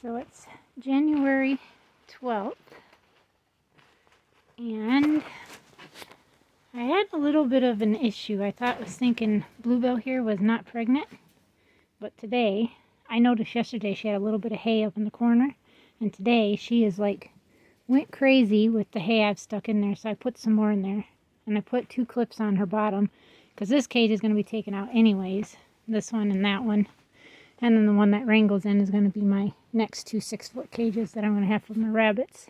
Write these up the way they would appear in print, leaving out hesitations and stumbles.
So it's January 12th, and I had a little bit of an issue. I was thinking Bluebell here was not pregnant, but today, I noticed yesterday she had a little bit of hay up in the corner, and today she is like, went crazy with the hay I've stuck in there, so I put some more in there, and I put 2 clips on her bottom, because this cage is going to be taken out anyways, this one and that one. And then the one that wrangles in is going to be my next 2 6-foot cages that I'm going to have for my rabbits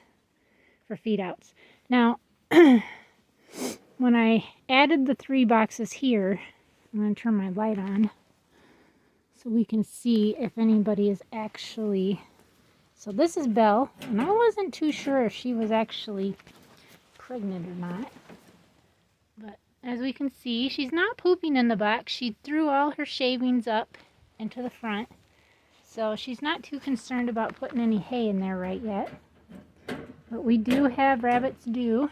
for feed outs. Now, when I added the 3 boxes here, I'm going to turn my light on so we can see if anybody is actually... So this is Belle, and I wasn't too sure if she was actually pregnant or not. But as we can see, she's not pooping in the box. She threw all her shavings up into the front, so she's not too concerned about putting any hay in there right yet. But we do have rabbits due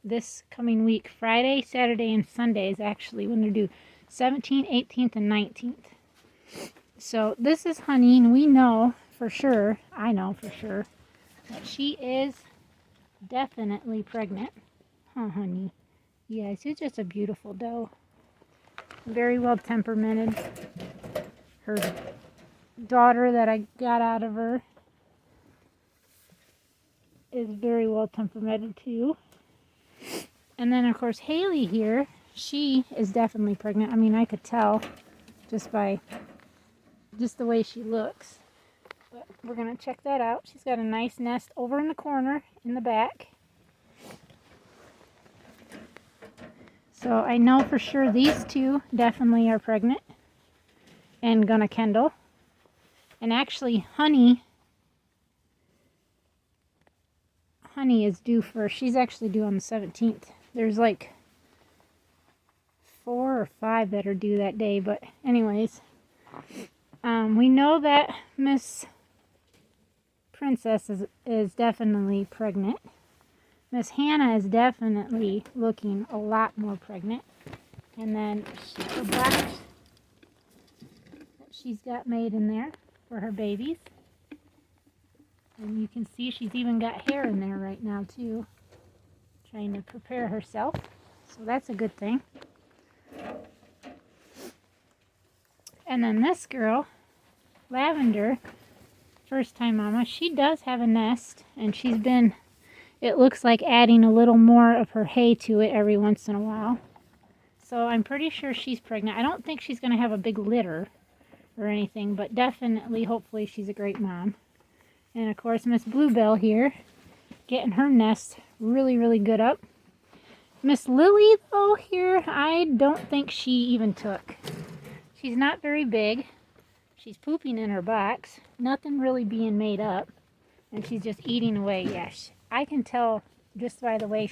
this coming week. Friday, Saturday, and Sunday is actually when they're due. 17th, 18th, and 19th. So this is Honey, and we know for sure, I know for sure, that she is definitely pregnant. Huh, Honey? Yeah, she's just a beautiful doe. Very well temperamented. Her daughter that I got out of her is very well temperamented too. And then of course Haley here, she is definitely pregnant. I mean, I could tell just by the way she looks. But we're gonna check that out. She's got a nice nest over in the corner in the back. So I know for sure these 2 definitely are pregnant and gonna kendall. And actually Honey is due first. She's actually due on the 17th. There's like 4 or 5 that are due that day. But anyways, we know that Miss Princess is definitely pregnant. Miss Hannah is definitely looking a lot more pregnant. And then her box that she's got made in there for her babies. And you can see she's even got hair in there right now too. Trying to prepare herself. So that's a good thing. And then this girl, Lavender, first time mama, she does have a nest. And she's been, it looks like, adding a little more of her hay to it every once in a while. So I'm pretty sure she's pregnant. I don't think she's going to have a big litter or anything, but definitely, hopefully, she's a great mom. And of course, Miss Bluebell here, getting her nest really, really good up. Miss Lily, though, here, I don't think she even took. She's not very big. She's pooping in her box. Nothing really being made up. And she's just eating away. Yes, I can tell just by the way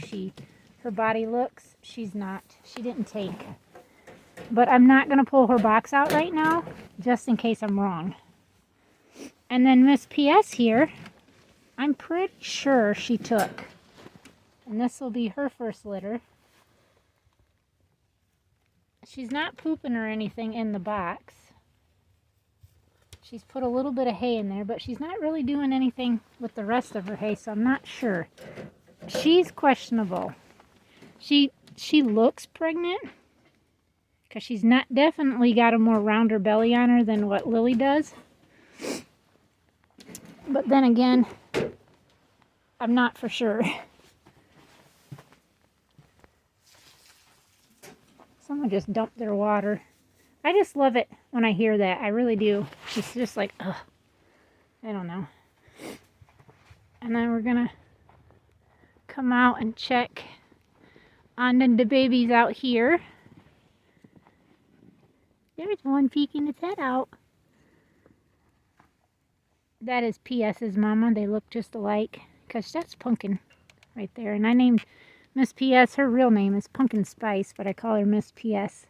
her body looks, she didn't take. But I'm not going to pull her box out right now, just in case I'm wrong. And then Miss PS here, I'm pretty sure she took. And this will be her first litter. She's not pooping or anything in the box. She's put a little bit of hay in there, but she's not really doing anything with the rest of her hay, so I'm not sure. She's questionable. She looks pregnant, because she's not definitely got a more rounder belly on her than what Lily does. But then again, I'm not for sure. Someone just dumped their water. I just love it when I hear that. I really do. It's just like, ugh. I don't know. And then we're going to come out and check on the babies out here. There's one peeking its head out. That is PS's mama. They look just alike. Because that's Pumpkin right there. And I named Miss PS. Her real name is Pumpkin Spice, but I call her Miss PS.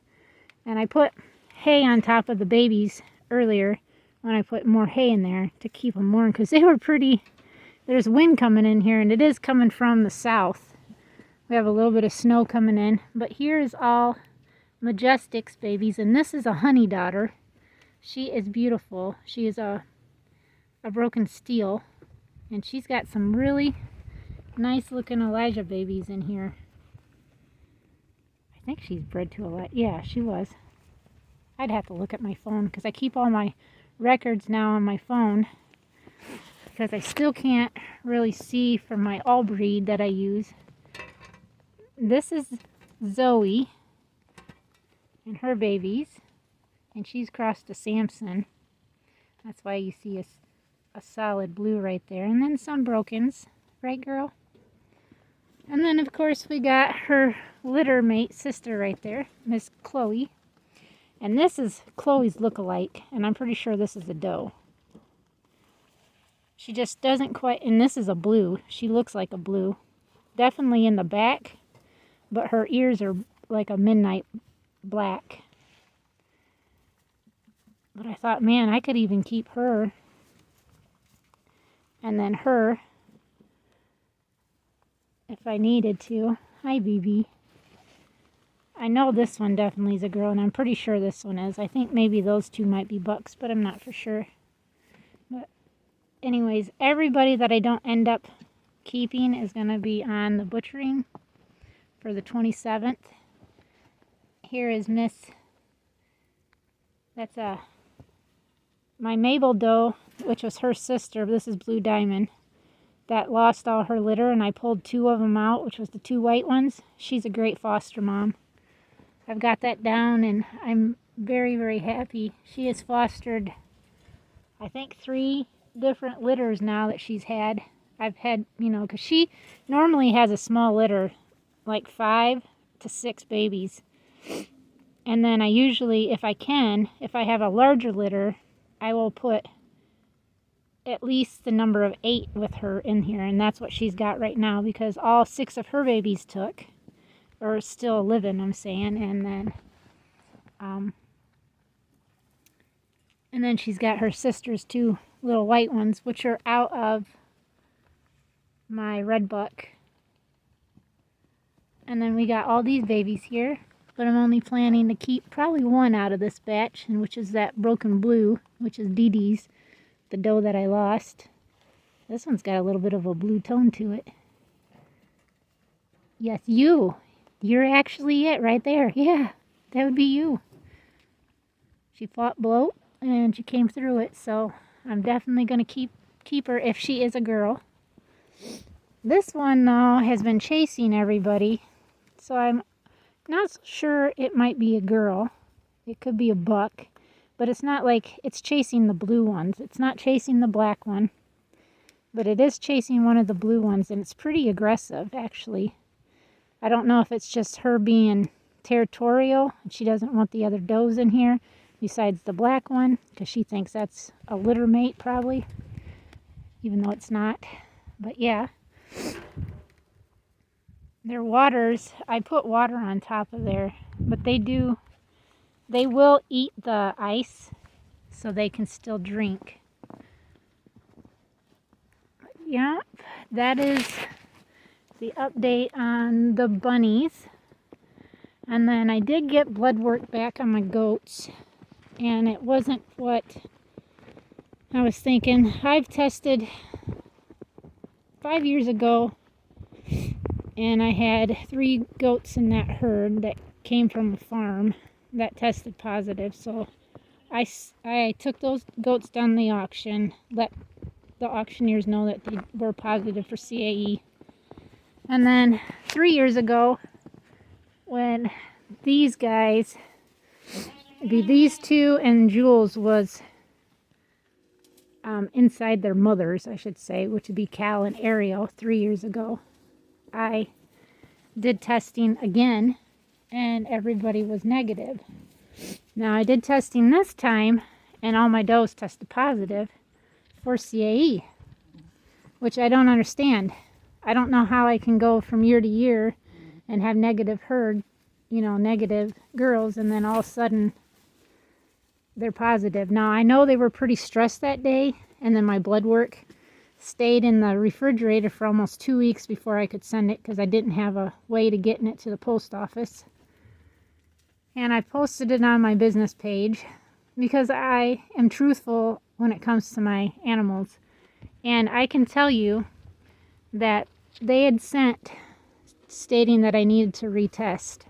And I put hay on top of the babies earlier when I put more hay in there to keep them warm. Because they were pretty... There's wind coming in here, and it is coming from the south. We have a little bit of snow coming in. But here is all Majestic's babies. And this is a Honey daughter. She is beautiful. She is a a broken steel. And she's got some really nice looking Elijah babies in here. I think she's bred to Elijah. Yeah, she was. I'd have to look at my phone because I keep all my records now on my phone because I still can't really see from my all breed that I use. This is Zoe and her babies, and she's crossed to Samson. That's why you see a solid blue right there, and then some brokens, right girl? And then of course we got her litter mate sister right there, Miss Chloe. And this is Chloe's lookalike, and I'm pretty sure this is a doe. She just doesn't quite, and this is a blue. She looks like a blue. Definitely in the back, but her ears are like a midnight black. But I thought, man, I could even keep her. And then her, if I needed to. Hi, BB. I know this one definitely is a girl, and I'm pretty sure this one is. I think maybe those two might be bucks, but I'm not for sure. But anyways, everybody that I don't end up keeping is going to be on the butchering for the 27th. Here is that's my Mabel doe, which was her sister. This is Blue Diamond. That lost all her litter, and I pulled 2 of them out, which was the 2 white ones. She's a great foster mom. I've got that down, and I'm very, very happy. She has fostered, I think, 3 different litters now that she's had. I've had, because she normally has a small litter, like 5 to 6 babies. And then I usually, if I have a larger litter, I will put at least the number of 8 with her in here. And that's what she's got right now, because all 6 of her babies took. Or still living, I'm saying, and then she's got her sister's 2 little white ones, which are out of my red buck. And then we got all these babies here, but I'm only planning to keep probably 1 out of this batch, and which is that broken blue, which is Dee Dee's, the doe that I lost. This one's got a little bit of a blue tone to it. Yes, You're actually it right there. Yeah, that would be you. She fought bloat and she came through it, so I'm definitely going to keep her if she is a girl. This one, though, has been chasing everybody, so I'm not sure it might be a girl. It could be a buck, but it's not like it's chasing the blue ones. It's not chasing the black one, but it is chasing one of the blue ones, and it's pretty aggressive, actually. I don't know if it's just her being territorial and she doesn't want the other does in here besides the black one, because she thinks that's a litter mate probably, even though it's not. But yeah, their waters, I put water on top of there, but they will eat the ice so they can still drink. But yeah, that is the update on the bunnies. And then I did get blood work back on my goats, and it wasn't what I was thinking. I've tested 5 years ago, and I had 3 goats in that herd that came from a farm that tested positive. So I took those goats down the auction, let the auctioneers know that they were positive for CAE. And then 3 years ago, when these guys, these 2 and Jules was inside their mothers, I should say, which would be Cal and Ariel 3 years ago, I did testing again, and everybody was negative. Now, I did testing this time, and all my does tested positive for CAE, which I don't understand. I don't know how I can go from year to year and have negative herd, negative girls, and then all of a sudden they're positive. Now, I know they were pretty stressed that day, and then my blood work stayed in the refrigerator for almost 2 weeks before I could send it, because I didn't have a way to getting it to the post office. And I posted it on my business page because I am truthful when it comes to my animals. And I can tell you that they had sent stating that I needed to retest.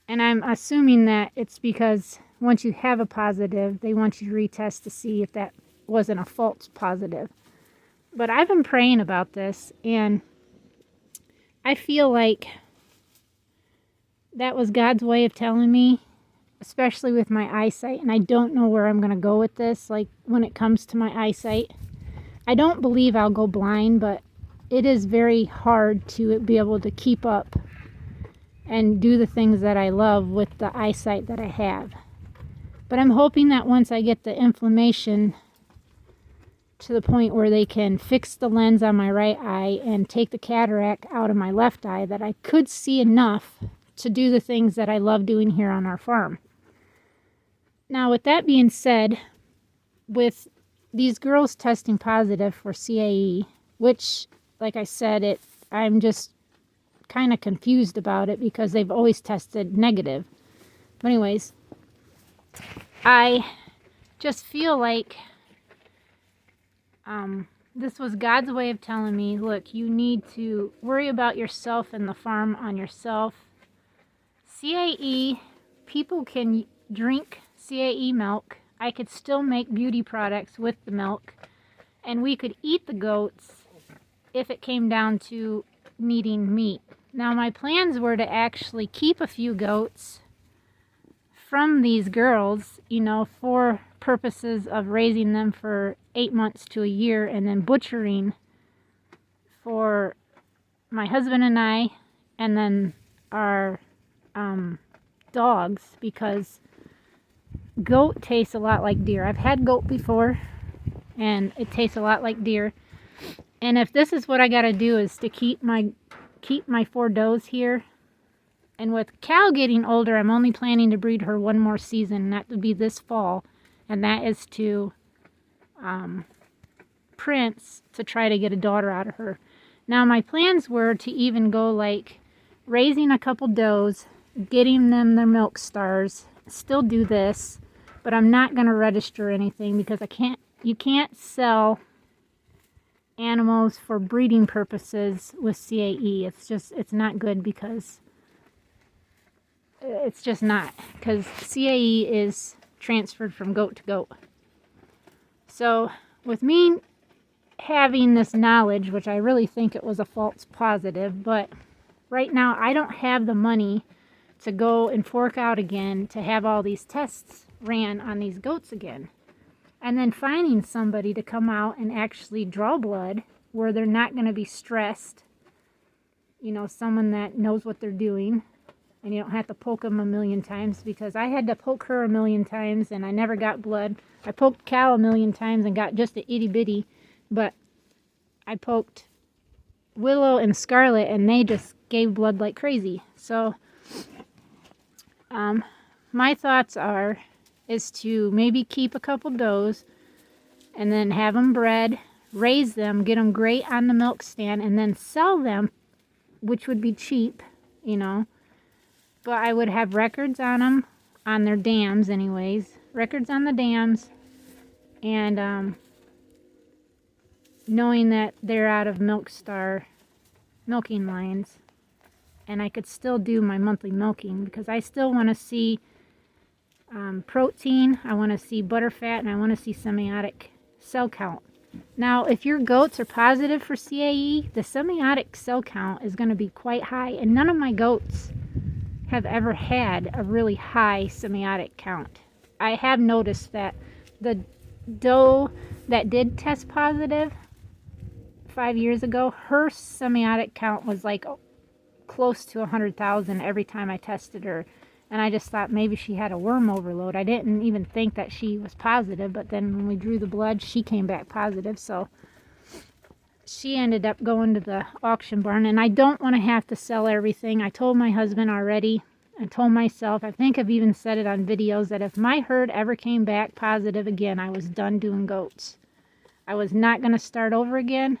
And I'm assuming that it's because once you have a positive, they want you to retest to see if that wasn't a false positive. But I've been praying about this, and I feel like that was God's way of telling me, especially with my eyesight. And I don't know where I'm going to go with this, like when it comes to my eyesight. I don't believe I'll go blind, but it is very hard to be able to keep up and do the things that I love with the eyesight that I have. But I'm hoping that once I get the inflammation to the point where they can fix the lens on my right eye and take the cataract out of my left eye, that I could see enough to do the things that I love doing here on our farm. Now, with that being said, with these girls testing positive for CAE, which, like I said, I'm just kind of confused about it because they've always tested negative. But anyways, I just feel like this was God's way of telling me, look, you need to worry about yourself and the farm on yourself. CAE, people can drink CAE milk. I could still make beauty products with the milk, and we could eat the goats if it came down to needing meat. Now, my plans were to actually keep a few goats from these girls, for purposes of raising them for 8 months to a year, and then butchering for my husband and I, and then our dogs, because goat tastes a lot like deer. I've had goat before, and it tastes a lot like deer. And if this is what I got to do, is to keep my 4 does here. And with Cal getting older, I'm only planning to breed her one more season, and that would be this fall. And that is to Prince, to try to get a daughter out of her. Now, my plans were to even go like raising a couple does, getting them their milk stars, still do this, but I'm not going to register anything because you can't sell animals for breeding purposes with CAE. It's not good, because it's just not, because CAE is transferred from goat to goat. So with me having this knowledge, which I really think it was a false positive, but right now I don't have the money to go and fork out again to have all these tests ran on these goats again. And then finding somebody to come out and actually draw blood where they're not going to be stressed. Someone that knows what they're doing, and you don't have to poke them a million times, because I had to poke her a million times and I never got blood. I poked Cal a million times and got just a itty bitty, but I poked Willow and Scarlet and they just gave blood like crazy. So my thoughts is to maybe keep a couple does and then have them bred, raise them, get them great on the milk stand, and then sell them, which would be cheap, but I would have records on them, on their dams anyways, records on the dams, and knowing that they're out of Milk Star milking lines, and I could still do my monthly milking, because I still want to see protein, I want to see butterfat, and I want to see semiotic cell count. Now, if your goats are positive for CAE, the semiotic cell count is going to be quite high, and none of my goats have ever had a really high semiotic count. I have noticed that the doe that did test positive 5 years ago, her semiotic count was like close to 100,000 every time I tested her. And I just thought maybe she had a worm overload. I didn't even think that she was positive, but then when we drew the blood, she came back positive. So she ended up going to the auction barn, and I don't want to have to sell everything. I told my husband already, I told myself, I think I've even said it on videos, that if my herd ever came back positive again, I was done doing goats. I was not going to start over again.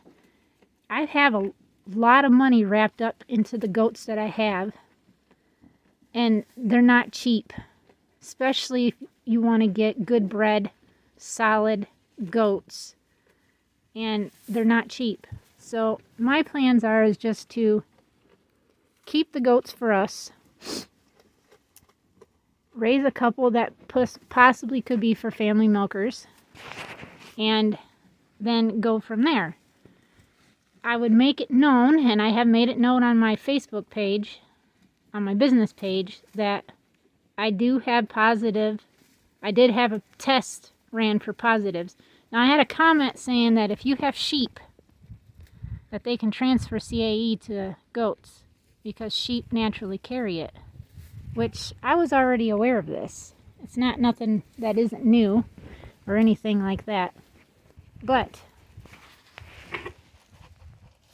I have a lot of money wrapped up into the goats that I have, and they're not cheap, especially if you want to get good bred solid goats, and they're not cheap. So my plans is just to keep the goats for us, raise a couple that possibly could be for family milkers, and then go from there. I would make it known, and I have made it known on my Facebook page, on my business page, that I do have I did have a test ran for positives. Now I had a comment saying that if you have sheep, that they can transfer CAE to goats because sheep naturally carry it, which I was already aware of this. It's not nothing that isn't new or anything like that. But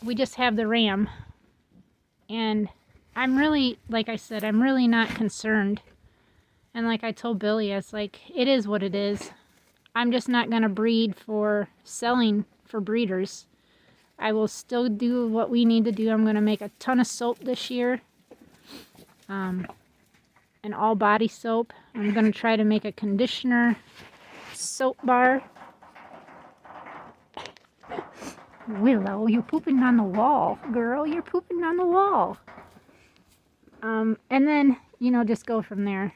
we just have the ram, and I'm really, like I said, I'm really not concerned. And like I told Billy, it's like, it is what it is. I'm just not going to breed for selling for breeders. I will still do what we need to do. I'm going to make a ton of soap this year. An all body soap. I'm going to try to make a conditioner soap bar. Willow, you're pooping on the wall. Girl, you're pooping on the wall. And then, just go from there.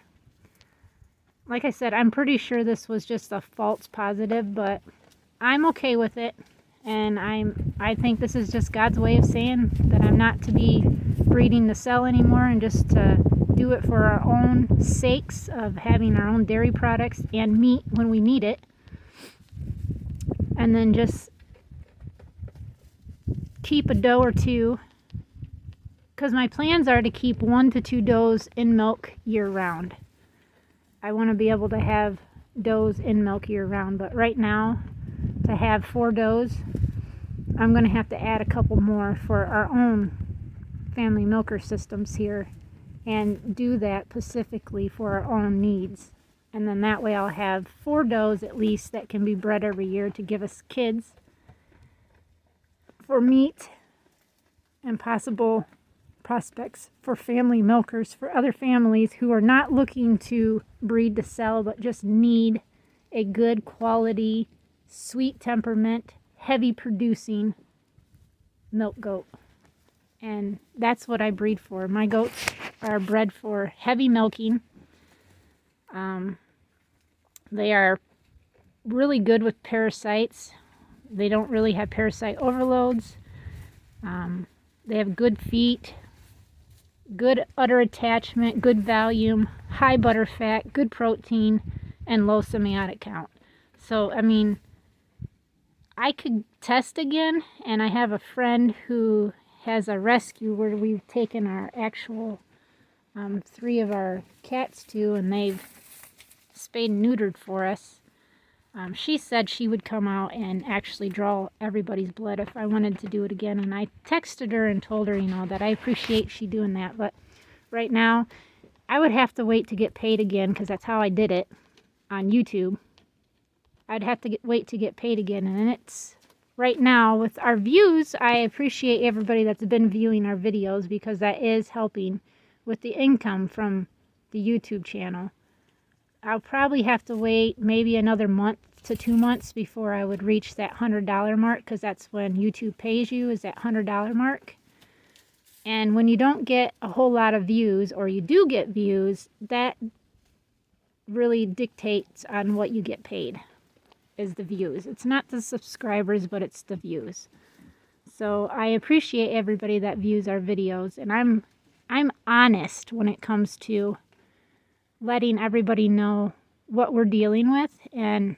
Like I said, I'm pretty sure this was just a false positive, but I'm okay with it. And I think this is just God's way of saying that I'm not to be breeding to sell anymore, and just to do it for our own sakes of having our own dairy products and meat when we need it. And then just keep a doe or two, because my plans are to keep 1 to 2 does in milk year round. I want to be able to have does in milk year round, but right now, to have 4 does, I'm going to have to add a couple more for our own family milker systems here, and do that specifically for our own needs. And then that way I'll have 4 does at least that can be bred every year to give us kids for meat, and possible prospects for family milkers, for other families who are not looking to breed to sell but just need a good quality, sweet temperament, heavy producing milk goat. And that's what I breed for. My goats are bred for heavy milking. They are really good with parasites. They don't really have parasite overloads. They have good feet, good udder attachment, good volume, high butter fat, good protein, and low semiotic count. So, I mean, I could test again, and I have a friend who has a rescue where we've taken our actual 3 of our cats to, and they've spayed and neutered for us. She said she would come out and actually draw everybody's blood if I wanted to do it again. And I texted her and told her, that I appreciate she doing that. But right now, I would have to wait to get paid again, because that's how I did it on YouTube. I'd have to wait to get paid again. And it's right now with our views, I appreciate everybody that's been viewing our videos, because that is helping with the income from the YouTube channel. I'll probably have to wait maybe another month to 2 months before I would reach that $100 mark, because that's when YouTube pays you, is that $100 mark. And when you don't get a whole lot of views, or you do get views, that really dictates on what you get paid, is the views. It's not the subscribers, but it's the views. So I appreciate everybody that views our videos, and I'm honest when it comes to letting everybody know what we're dealing with. And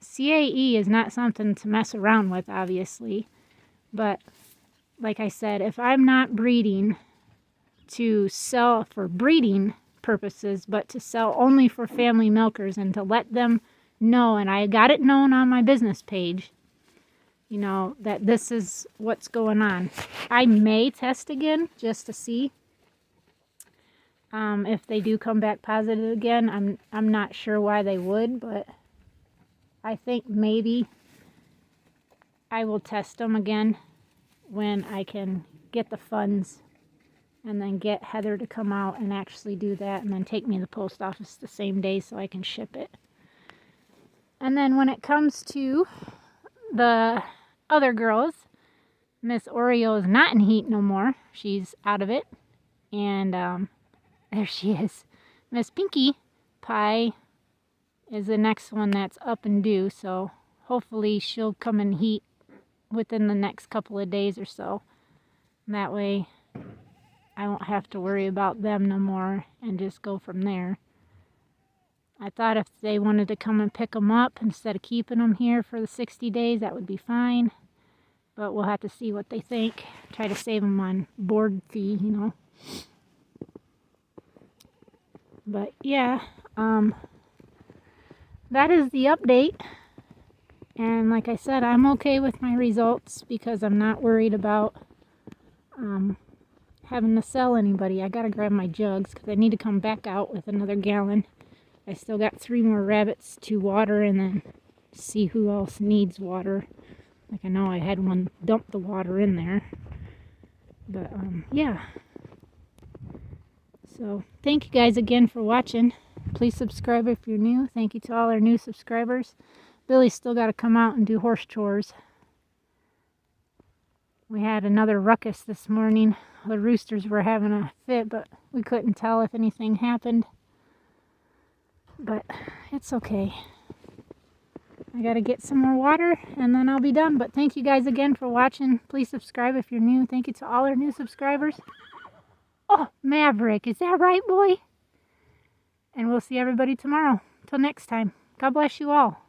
CAE is not something to mess around with, obviously. But like I said, if I'm not breeding to sell for breeding purposes, but to sell only for family milkers, and to let them know, and I got it known on my business page, that this is what's going on. I may test again just to see. If they do come back positive again, I'm not sure why they would, but I think maybe I will test them again when I can get the funds, and then get Heather to come out and actually do that, and then take me to the post office the same day so I can ship it. And then when it comes to the other girls, Miss Oreo is not in heat no more. She's out of it. And there she is. Miss Pinkie Pie is the next one that's up and due. So hopefully she'll come in heat within the next couple of days or so. That way I won't have to worry about them no more and just go from there. I thought if they wanted to come and pick them up instead of keeping them here for the 60 days, that would be fine. But we'll have to see what they think. Try to save them on board fee, you know. But yeah, that is the update. And like I said, I'm okay with my results because I'm not worried about having to sell anybody. I gotta grab my jugs because I need to come back out with another gallon. I still got 3 more rabbits to water and then see who else needs water. Like I know I had one dump the water in there. But yeah. So thank you guys again for watching. Please subscribe if you're new. Thank you to all our new subscribers. Billy's still got to come out and do horse chores. We had another ruckus this morning. The roosters were having a fit, but we couldn't tell if anything happened. But it's okay. I gotta get some more water and then I'll be done. But thank you guys again for watching. Please subscribe if you're new. Thank you to all our new subscribers. Oh, Maverick, is that right, boy? And we'll see everybody tomorrow. Till next time. God bless you all.